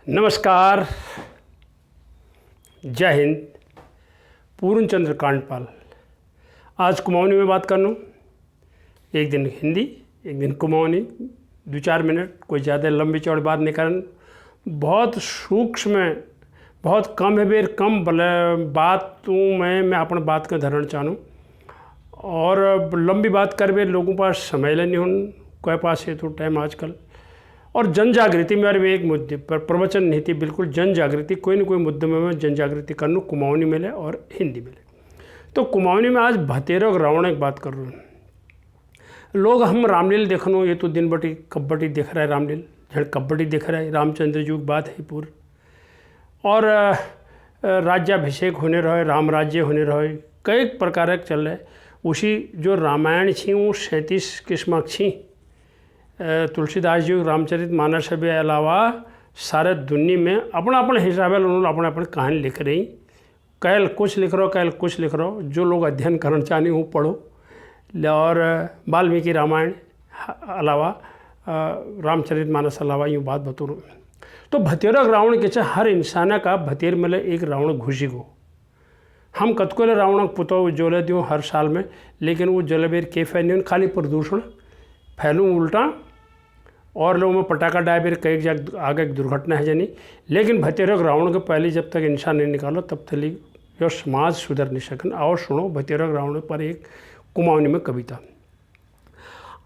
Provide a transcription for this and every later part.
नमस्कार, जय हिंद। पूर्ण चंद्र कांडपाल। आज कुमाऊनी में बात करना। एक दिन हिंदी, एक दिन कुमाऊनी, 2-4 मिनट, कोई ज़्यादा लंबी चौड़ी बात नहीं करन। बहुत सूक्ष्म है, बहुत कम है, बेर कम बात तू मैं अपने बात का धरण चाहूँ। और लंबी बात कर बे लोगों पास समय लेनी हो, कोई पास है तो टाइम आजकल। और जन जागृति मेरे एक मुद्दे पर प्रवचन नहीं थी, बिल्कुल जन जागृति, कोई न कोई मुद्दे में मैं जन जागृति कर लूँ, कुमाऊनी मिले और हिंदी मिले। तो कुमाऊनी में आज भतेरो रावण एक बात कर रहा हूँ। लोग हम रामलील देखनो, ये तो दिन बटी कबड्डी देख रहा है, रामलील झड़ कबड्डी देख रहा है, रामचंद्र जी की बात है पूरी। और राज्याभिषेक होने रहे, राम राज्य होने रहे, कई प्रकार के चल रहे। उसी जो रामायण छी वो 37 किस्म छी। तुलसीदास जी रामचरित मानस के अलावा सारे दुनिया में अपना अपने हिसाब से उन्होंने अपने अपने कहानी लिख रही। कैल कुछ लिख रहो, कैल कुछ लिख रहो। जो लोग अध्ययन करना चाहने वो पढ़ो। और वाल्मीकि रामायण अलावा रामचरित मानस अलावा यूँ बात बतूँ तो भतेरा रावण के चाहे हर इंसान का भतेर मिले एक रावण घुसी गो। हम कतको रावण पुतो जोले दूँ हर साल में, लेकिन वो जलबेर के फैल खाली प्रदूषण फैलूँ उल्टा और लोगों में पटाखा डायबेर कई जगह आगे दुर्घटना है जानी। लेकिन भतेरक रावण के पहले जब तक इंसान नहीं निकालो तब तक यो समाज सुधर नहीं सकन। और सुनो भतेरक रावण पर एक कुमाऊनी में कविता।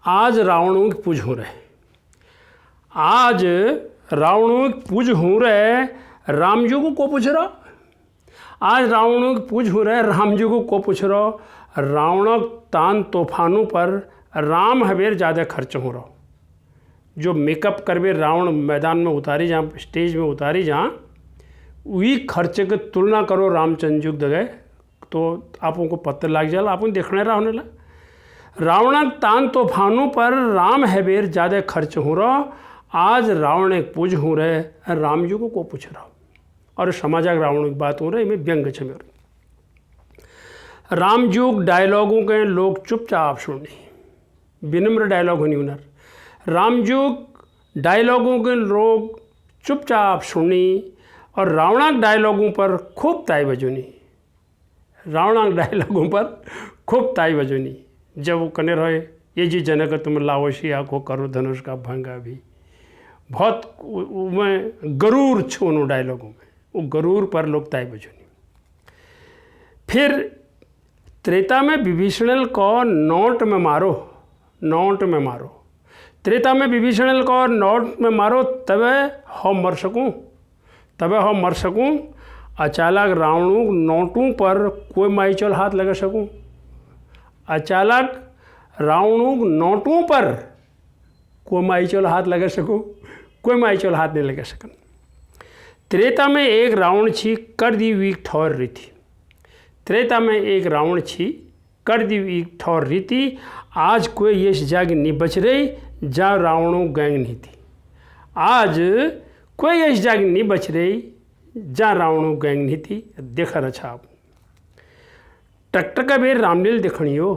आज रावणों की पूज हो रहे, आज रावणों की पूज हो रहे, राम जी को पूछ रहा। आज रावणों की पूज हो रहे, राम जी को पूछ रहा। रावण तान तूफानों पर राम हवेर ज़्यादा खर्च हो रहा। जो मेकअप करवे रावण मैदान में उतारी जहाँ स्टेज में उतारी जहाँ वही खर्चे की तुलना करो रामचंद्र जी जगह तो आपको पता लग जाए, आपको देखने रहा होने लगा। रावण तान तूफानों पर राम हवेर ज़्यादा खर्च हो रहा। आज रावण एक पूज हो रहे, राम जी को पूछ रहा। और समाजक रावण की बात हो रही, मैं व्यंग छे मेरे राम जी डायलॉगों के लोग चुपचाप सुनी। विनम्र डायलॉग होनी उनर रामजुग डायलॉगों के लोग चुपचाप सुनी। और रावणाक डायलॉगों पर खूब ताई बजुनी। रावणाक डायलॉगों पर खूब ताई बजुनी। जब वो कने रहे, ये जी जनक तुम लाओशी आको करो धनुष का भंगा भी। बहुत मैं गरूर छू उन डायलॉगों में, वो गरूर पर लोग ताई बजुनी। फिर त्रेता में विभीषण को नोट में मारो, नोट में मारो। त्रेता में विभीषण को नोट में मारो तबे हम मर सकूं, तबे हम मर सकूं। अचानक रावणों नोटों पर कोई माईचोल हाथ लगा सकूं। अचानक रावणों नोटों पर कोई माईचोल हाथ लगा सकूं, कोई माईचोल हाथ नहीं लगा सकन। त्रेता में एक रावण छी कर दी वीक ठौर रीति। त्रेता में एक रावण छी कर दी वीक ठौर रीति। आज कोई यश जाग नहीं बच रही जा रावणों गैंग नहीं थी। आज कोई यश जाग नहीं बच रही जा रावणों गैंग नहीं थी। देखा रहा आप टकटका बेर रामलील देखनियो,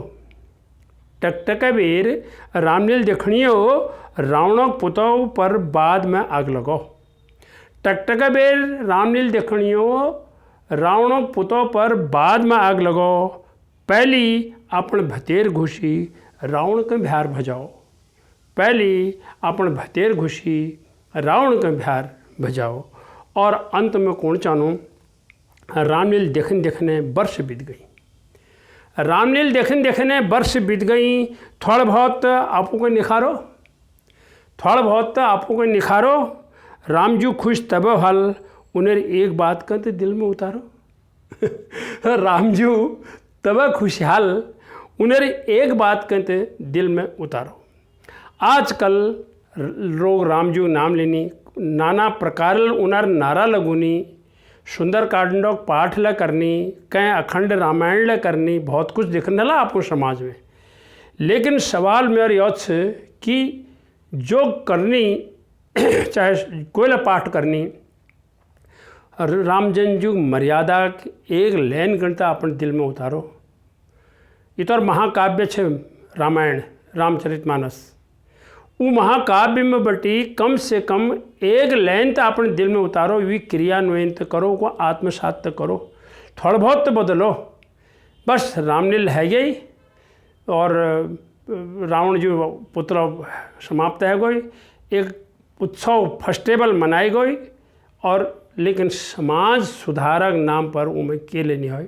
टकटका बेर रामलील देखनियो। रावणों पुतौ पर बाद में आग लगाओ। टकटका बेर रामलील देखनियो, रावणों पुतौ पर बाद में आग लगाओ। पहली अपन भतेर घुसी रावण के बिहार भजाओ। पहली अपन भतेर घुसी रावण के बिहार भजाओ। और अंत में कौन चानू रामलील देखने देखने वर्ष बीत गई। रामलील देखने देखने वर्ष बीत गई। थोड़ा बहुत आपको को निखारो, थोड़ा बहुत आपको को निखारो। रामजू खुश तब हल उन्हें एक बात का तो दिल में उतारो। रामजू तब खुशहाल उन्हें एक बात कहते दिल में उतारो। आजकल लोग रामजू नाम लेनी, नाना प्रकार उनर नारा लगुनी, सुंदर कांडों पाठ ल करनी, कहीं अखंड रामायण ल करनी, बहुत कुछ दिखने लगा आपको समाज में। लेकिन सवाल मेरा यह है कि जो करनी चाहे कोई पाठ करनी, रामजन जी मर्यादा एक लेन गणता अपन दिल में उतारो। इतर महाकाव्य छे रामायण रामचरित मानस। वो महाकाव्य में बटी कम से कम एक लाइन तो अपने दिल में उतारो, वी क्रियान्वयन तो करो, को आत्मसात तो करो, थोड़ा बहुत तो बदलो। बस रामलील है गई और रावण जो पुतला समाप्त है गई, एक उत्सव फेस्टिवल मनाई गई, और लेकिन समाज सुधारक नाम पर उमें के लेनी है।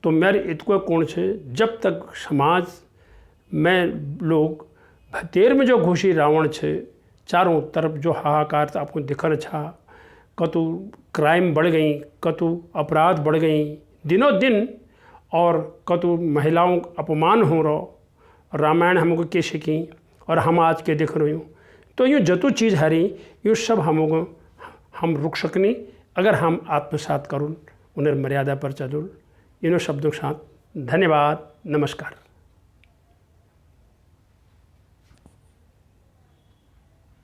तो मेरे इतको कोण छे, जब तक समाज में लोग भतेर में जो घुसी रावण छे, चारों तरफ जो हाहाकार आपको दिख रहा छा, कतु क्राइम बढ़ गई, कतु अपराध बढ़ गई दिनों दिन, और कतु महिलाओं अपमान हो रहा, रामायण हमको के सीखी और हम आज के देख रही हूँ। तो यूँ जतु चीज़ हरी यूँ सब हमको हम रुक सकनी अगर हम आत्मसात करूँ, उन्हें मर्यादा पर चलूँ। इन शब्दों के साथ धन्यवाद, नमस्कार।